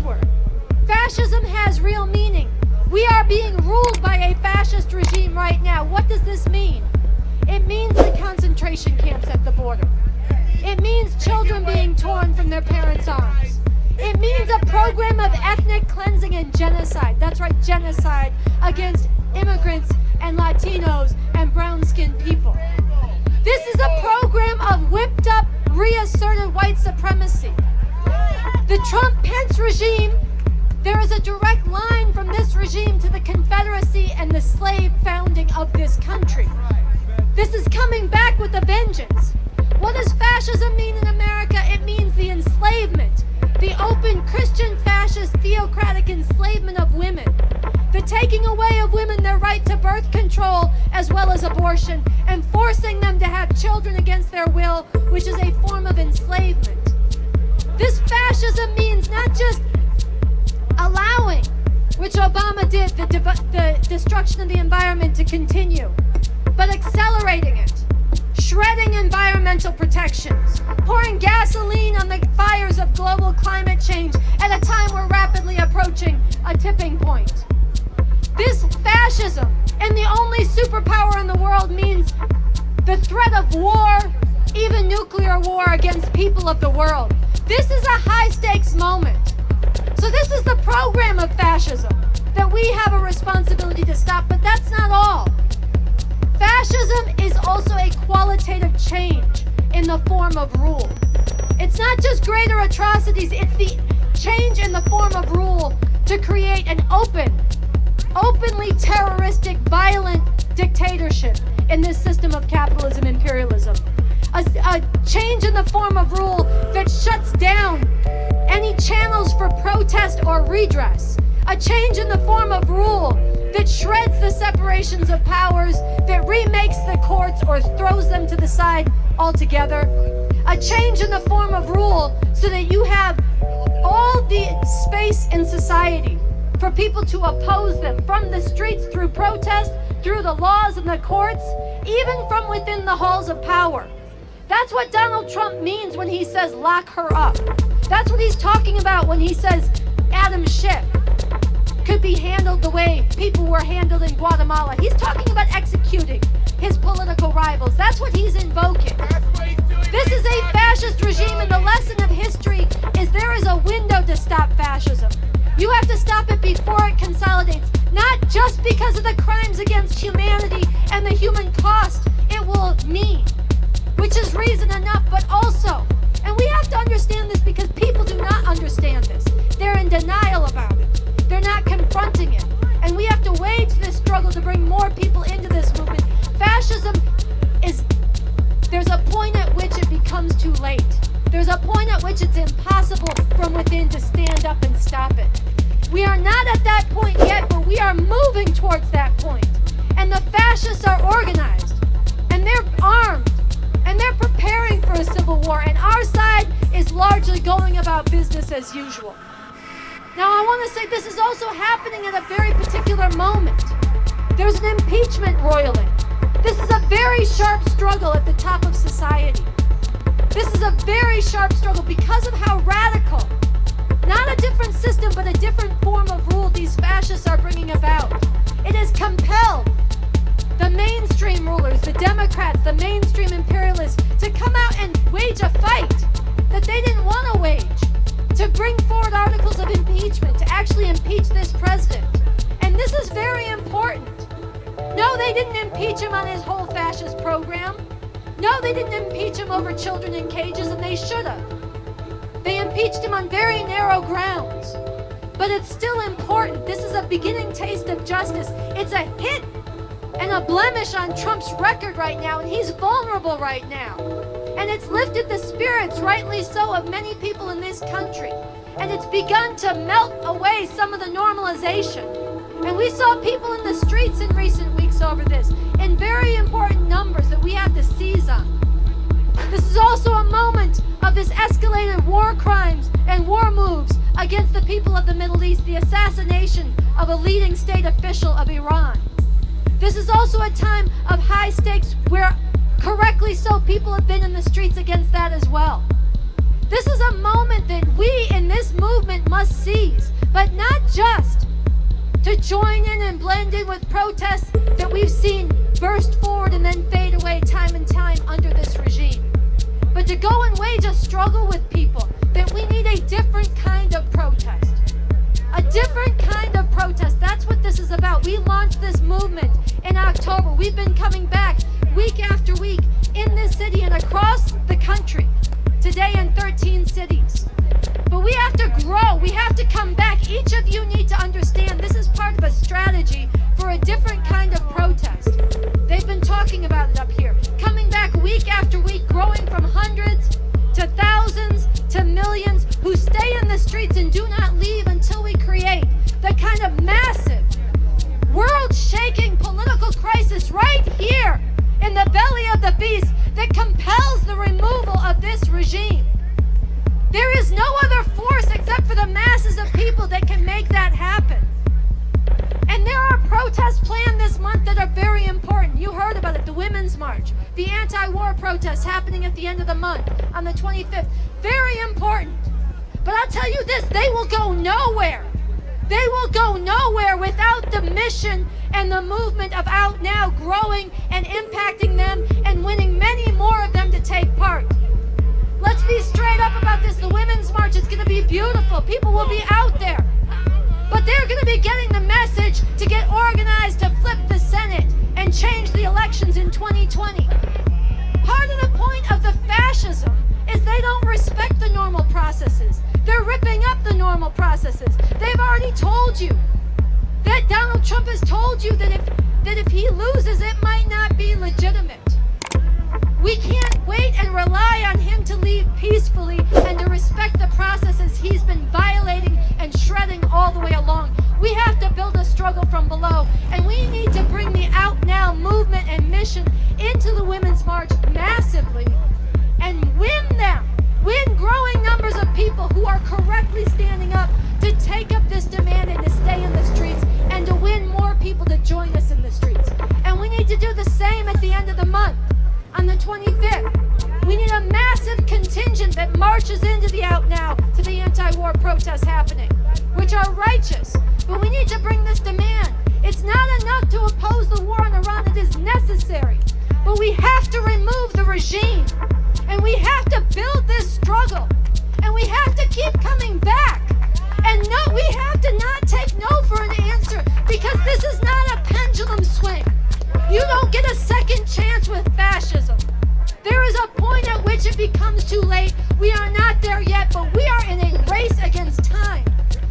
buzzword. Fascism has real meaning. We are being ruled by a fascist regime right now. What does this mean? It means the concentration camps at the border. It means children being torn from their parents' arms. It means a program of ethnic cleansing and genocide. That's right, genocide against immigrants and Latinos and brown-skinned people. This is a program of whipped-up, reasserted white supremacy. The Trump-Pence regime, there is a direct line from this regime to the Confederacy and the slave founding of this country. This is coming back with a vengeance. What does fascism mean in America? It means the enslavement, the open Christian fascist theocratic enslavement of women, the taking away of women their right to birth control as well as abortion, and forcing them to have children against their will, which is a form of enslavement. This fascism means not just allowing, which Obama did, the destruction of the environment to continue, but accelerating it, shredding environmental protections, pouring gasoline on the fires of global climate change at a time we're rapidly approaching a tipping point. This fascism, and the only superpower in the world, means the threat of war, even nuclear war, against people of the world. This is a high-stakes moment. So this is the program of fascism that we have a responsibility to stop, but that's not all. Fascism is also a qualitative change in the form of rule. It's not just greater atrocities, it's the change in the form of rule to create an openly terroristic, violent dictatorship in this system of capitalism imperialism. A change in the form of rule that shuts down any channels for protest or redress. A change in the form of rule that shreds the separations of powers, that remakes the courts or throws them to the side altogether. A change in the form of rule so that you have all the space in society for people to oppose them, from the streets through protest, through the laws and the courts, even from within the halls of power. That's what Donald Trump means when he says lock her up. That's what he's talking about when he says Adam Schiff could be handled the way people were handled in Guatemala. He's talking about executing his political rivals. That's what he's invoking. This is a fascist regime, and the lesson of history is there is a window to stop fascism. You have to stop it before it consolidates, not just because of the crimes against humanity and the human cost it will mean, which is reason enough, but also, and we have to understand this because people do not understand this. They're in denial about it. They're not confronting it. And we have to wage this struggle to bring more people into this movement. Fascism there's a point at which it becomes too late. There's a point at which it's impossible from within to stand up and stop it. We are not at that point yet, but we are moving towards that point. And the fascists are organized, and they're armed, and they're preparing for a civil war, and our side is largely going about business as usual. Now, I want to say this is also happening at a very particular moment. There's an impeachment roiling. This is a very sharp struggle at the top of society. This is a very sharp struggle because of how radical, not a different system, but a different form of rule these fascists are bringing about. It has compelled the mainstream rulers, the Democrats, the mainstream imperialists, to come out and wage a fight that they didn't want to wage, to bring forward articles of impeachment, to actually impeach this president. And this is very important. No, they didn't impeach him on his whole fascist program. No, they didn't impeach him over children in cages, and they should have. They impeached him on very narrow grounds. But it's still important. This is a beginning taste of justice. It's a hit and a blemish on Trump's record right now, and he's vulnerable right now. And it's lifted the spirits, rightly so, of many people in this country. And it's begun to melt away some of the normalization. And we saw people in the streets in recent weeks over this, in very important numbers that we have to seize on. This is also a moment of this escalated war crimes and war moves against the people of the Middle East, the assassination of a leading state official of Iran. This is also a time of high stakes where, correctly so, people have been in the streets against that as well. This is a moment that we in this movement must seize. join in and blend in with protests that we've seen burst forward and then fade away time and time under this regime. But to go and wage a struggle with people, that we need a different kind of protest. A different kind of protest. That's what this is about. We launched this movement in October. We've been coming back week after week in this city and across the country. Today in 13 cities. But we have to grow. We have to come back. Each of you need to understand this is part of a strategy for a different kind of protest. They've been talking about it up here. Coming back week after week, growing from hundreds to thousands to millions who stay in the streets and do not leave until we create the kind of massive, world-shaking political crisis right here in the belly of the beast that compels the removal of this regime. There is no other force except for the masses of people that can make that happen. And there are protests planned this month that are very important. You heard about it, the Women's March, the anti-war protests happening at the end of the month on the 25th. Very important. But I'll tell you this, they will go nowhere. They will go nowhere without the mission and the movement of Out Now growing and impacting them and winning many more of them to take part. Let's be straight up about this. The Women's March is going to be beautiful. People will be out there. But they're going to be getting the message to get organized to flip the Senate and change the elections in 2020. Part of the point of the fascism is they don't respect the normal processes. They're ripping up the normal processes. They've already told you that Donald Trump has told you that if he loses, it might not be legitimate. We can't wait and rely on him to leave peacefully and to respect the processes he's been violating and shredding all the way along. We have to build a struggle from below, and we need to bring the Out Now movement and mission into the Women's March massively and win them. Win growing numbers of people who are correctly standing up to take up this demand and to stay in the streets, and to win more people to join us in the streets. And we need to do the same at the end of the month. On the 25th, we need a massive contingent that marches into the Out Now to the anti-war protests happening, which are righteous. But we need to bring this demand. It's not enough to oppose the war on Iran. It is necessary. But we have to remove the regime. And we have to build this struggle. And we have to keep coming back. And no, we have to not take no for an answer, because this is not a pendulum swing. You don't get a second chance with fascism. There is a point at which it becomes too late. We are not there yet, but we are in a race against time.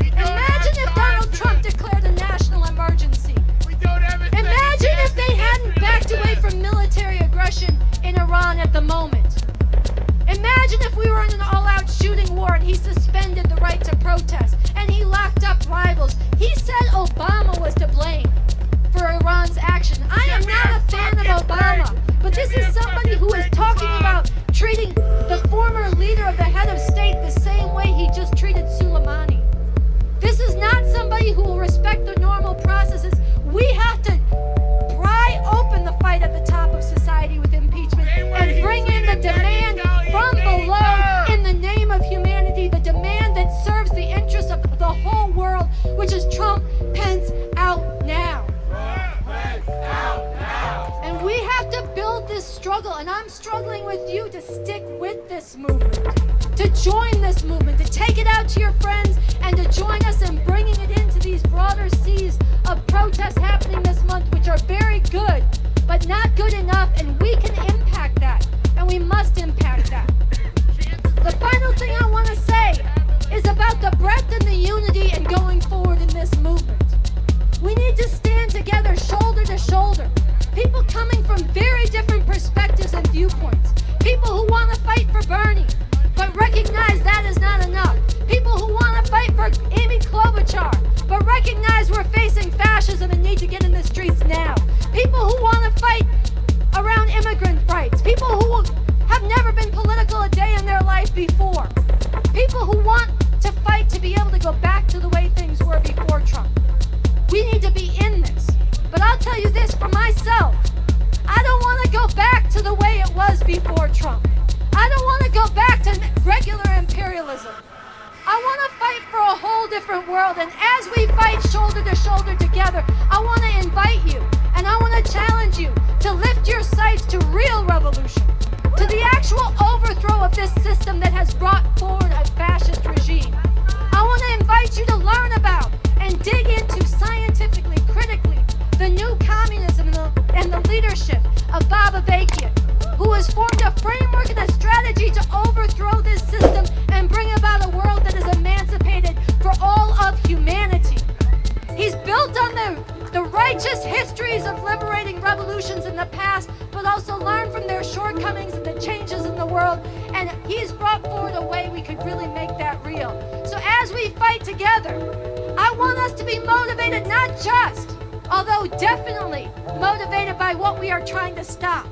Imagine if Donald Trump declared a national emergency. Imagine if they hadn't backed away from military aggression in Iran at the moment. Imagine if we were in an all-out shooting war and he suspended the right to protest and he locked up rivals. He said Obama was to blame for Iran's action. I am not a fan of Obama, but this is somebody who is talking about treating the former leader of the head of state the same way he just treated Soleimani. This is not somebody who will respect the normal processes. We have to pry open the fight at the top of society with impeachment and bring in the demand from below in the name of humanity, the demand that serves the interests of the whole world, which is Trump, Pence, out now. And we have to build this struggle, and I'm struggling with you to stick with this movement, to join this movement, to take it out to your friends, and to join us in bringing it into these broader seas of protests happening this month, which are very good, but not good enough, and we can impact that, and we must impact that. The final thing I want to say is about the breadth and the unity and going forward in this movement. We need to stand together shoulder to shoulder. People coming from very different perspectives and viewpoints. People who want to fight for Bernie, but recognize that is not enough. People who want to fight for Amy Klobuchar, but recognize we're facing fascism and need to get in the streets now. People who want to fight around immigrant rights. People who have never been political a day in their life before. People who want to fight to be able to go back to the way things were before Trump. We need to be in this. But I'll tell you this for myself. I don't want to go back to the way it was before Trump. I don't want to go back to regular imperialism. I want to fight for a whole different different world. And as we fight shoulder to shoulder together, I want to invite you and I want to challenge you to lift your sights to real revolution, to the actual overthrow of this system that has brought forward a fascist regime. I want to invite you to learn about and dig into scientifically, critically, the new communism and the leadership of Baba Vakian, who has formed a framework and a strategy to overthrow this system and bring about a world that is emancipated for all of humanity. He's built on the righteous histories of liberating revolutions in the past, but also learned from their shortcomings and the changes in the world, and he's brought forward a way we could really make that real. So as we fight together, I want us to be motivated, not just, although definitely motivated by what we are trying to stop,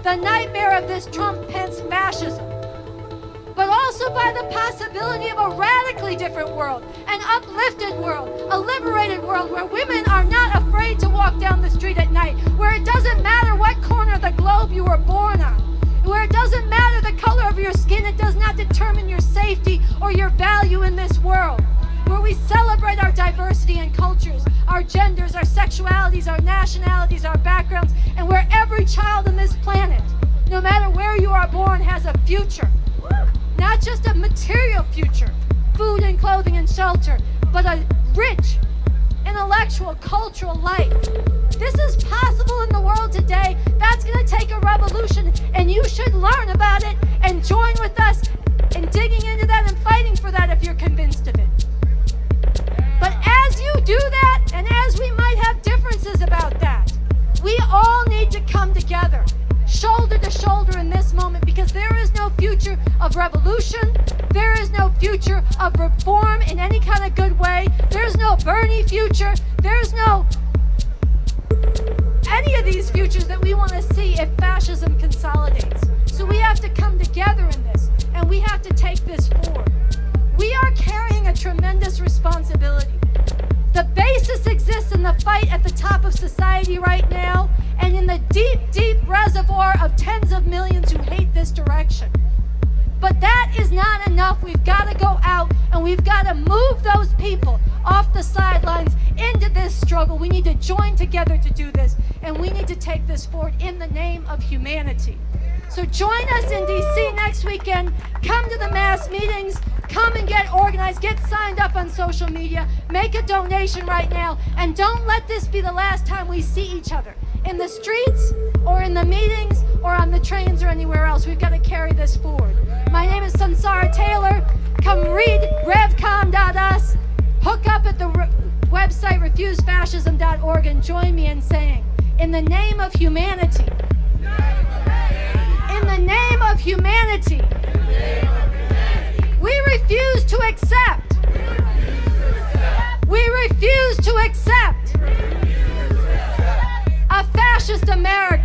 the nightmare of this Trump-Pence fascism, but also by the possibility of a radically different world, an uplifted world, a liberated world where women are not afraid to walk down the street at night, where it doesn't matter what corner of the globe you were born on, where it doesn't matter the color of your skin, it does not determine your safety or your value in this world, where we celebrate our diversity and cultures, our genders, our sexualities, our nationalities, our backgrounds, and where every child on this planet, no matter where you are born, has a future. Not just a material future, food and clothing and shelter, but a rich, intellectual, cultural life. This is possible in the world today. That's going to take a revolution, and you should learn about it and join with us in digging into that and fighting for that if you're convinced of it. But as you do that, and as we might have differences about that, we all need to come together, shoulder to shoulder in this moment, because there is no future of revolution, there is no future of reform in any kind of good way, there's no Bernie future, there's no any of these futures that we want to see if fascism consolidates. So we have to come together in this, and we have to take this forward. We are carrying a tremendous responsibility. The basis exists in the fight at the top of society right now, and in the deep, deep reservoir of tens of millions who hate this direction. But that is not enough. We've got to go out and we've got to move those people off the sidelines into this struggle. We need to join together to do this, and we need to take this forward in the name of humanity. So join us in DC next weekend. Come to the mass meetings. Come and get organized. Get signed up on social media. Make a donation right now. And don't let this be the last time we see each other in the streets or in the meetings or on the trains or anywhere else. We've got to carry this forward. My name is Sunsara Taylor. Come read revcom.us. Hook up at the website refusefascism.org and join me in saying, in the name of humanity, in the name of humanity, we refuse to accept. We refuse to accept a fascist America.